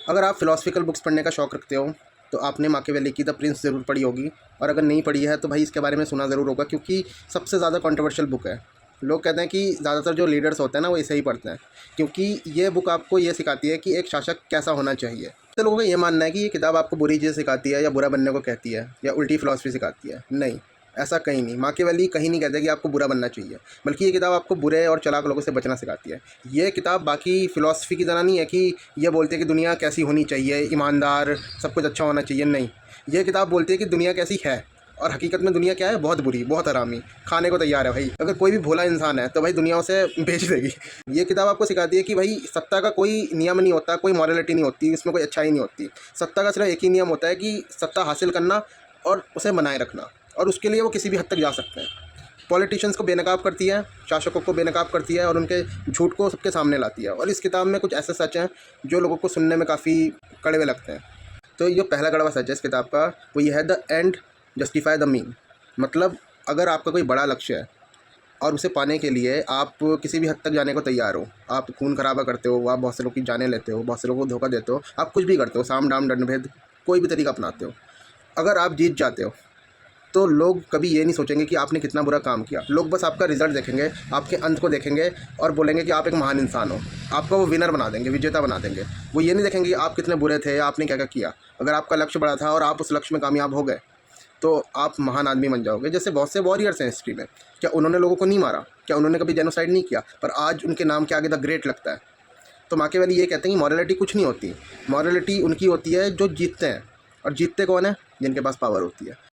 अगर आप फ़िलॉसफिकल बुक्स पढ़ने का शौक़ रखते हो तो आपने माकियावेली की द प्रिंस ज़रूर पढ़ी होगी, और अगर नहीं पढ़ी है तो भाई इसके बारे में सुना ज़रूर होगा, क्योंकि सबसे ज़्यादा कंट्रोवर्शियल बुक है। लोग कहते हैं कि ज़्यादातर जो लीडर्स होते हैं ना वो इसे ही पढ़ते हैं, क्योंकि ये बुक आपको ये सिखाती है कि एक शासक कैसा होना चाहिए। तो लोगों का ये मानना है कि ये किताब आपको बुरी चीज़ सिखाती है या बुरा बनने को कहती है या उल्टी फ़िलॉसफ़ी सिखाती है। नहीं, ऐसा कहीं नहीं। माकियावेली कहीं नहीं कहते कि आपको बुरा बनना चाहिए, बल्कि ये किताब आपको बुरे और चालाक लोगों से बचना सिखाती है। ये किताब बाकी फ़िलॉसफ़ी की तरह नहीं है कि ये बोलती है कि दुनिया कैसी होनी चाहिए, ईमानदार, सब कुछ अच्छा होना चाहिए। नहीं, ये किताब बोलती है कि दुनिया कैसी है, और हकीकत में दुनिया क्या है, बहुत बुरी, बहुत हरामी, खाने को तैयार है भाई। अगर कोई भी भोला इंसान है तो भाई दुनिया उसे बेच देगी। ये किताब आपको सिखाती है कि भाई सत्ता का कोई नियम नहीं होता, कोई मॉरलिटी नहीं होती, इसमें कोई अच्छाई नहीं होती। सत्ता का सिर्फ एक ही नियम होता है कि सत्ता हासिल करना और उसे बनाए रखना, और उसके लिए वो किसी भी हद तक जा सकते हैं। पॉलिटिशियंस को बेनकाब करती है, शासकों को बेनकाब करती है, और उनके झूठ को सबके सामने लाती है। और इस किताब में कुछ ऐसे सच हैं जो लोगों को सुनने में काफ़ी कड़वे लगते हैं। तो जो पहला कड़वा सच है इस किताब का वो ये है, the end justify the mean. मतलब अगर आपका कोई बड़ा लक्ष्य है और उसे पाने के लिए आप किसी भी हद तक जाने को तैयार हो, आप खून खराबा करते हो, आप बहुत से लोग की जानें लेते हो, बहुत से लोगों को धोखा देते हो, आप कुछ भी करते हो, साम दाम दंड भेद, कोई भी तरीका अपनाते हो, अगर आप जीत जाते हो तो लोग कभी ये नहीं सोचेंगे कि आपने कितना बुरा काम किया। लोग बस आपका रिज़ल्ट देखेंगे, आपके अंत को देखेंगे और बोलेंगे कि आप एक महान इंसान हो। आपको वो विनर बना देंगे, विजेता बना देंगे। वो ये नहीं देखेंगे कि आप कितने बुरे थे, आपने क्या क्या किया। अगर आपका लक्ष्य बड़ा था और आप उस लक्ष्य में कामयाब हो गए तो आप महान आदमी बन जाओगे। जैसे बहुत से वॉरियर्स हैं हिस्ट्री में, क्या उन्होंने लोगों को नहीं मारा? क्या उन्होंने कभी जेनोसाइड नहीं किया? पर आज उनके नाम के आगे द ग्रेट लगता है। तो माकियावेली ये कहते हैं कि मॉरलिटी कुछ नहीं होती। मॉरलिटी उनकी होती है जो जीतते हैं, और जीतते कौन है? जिनके पास पावर होती है।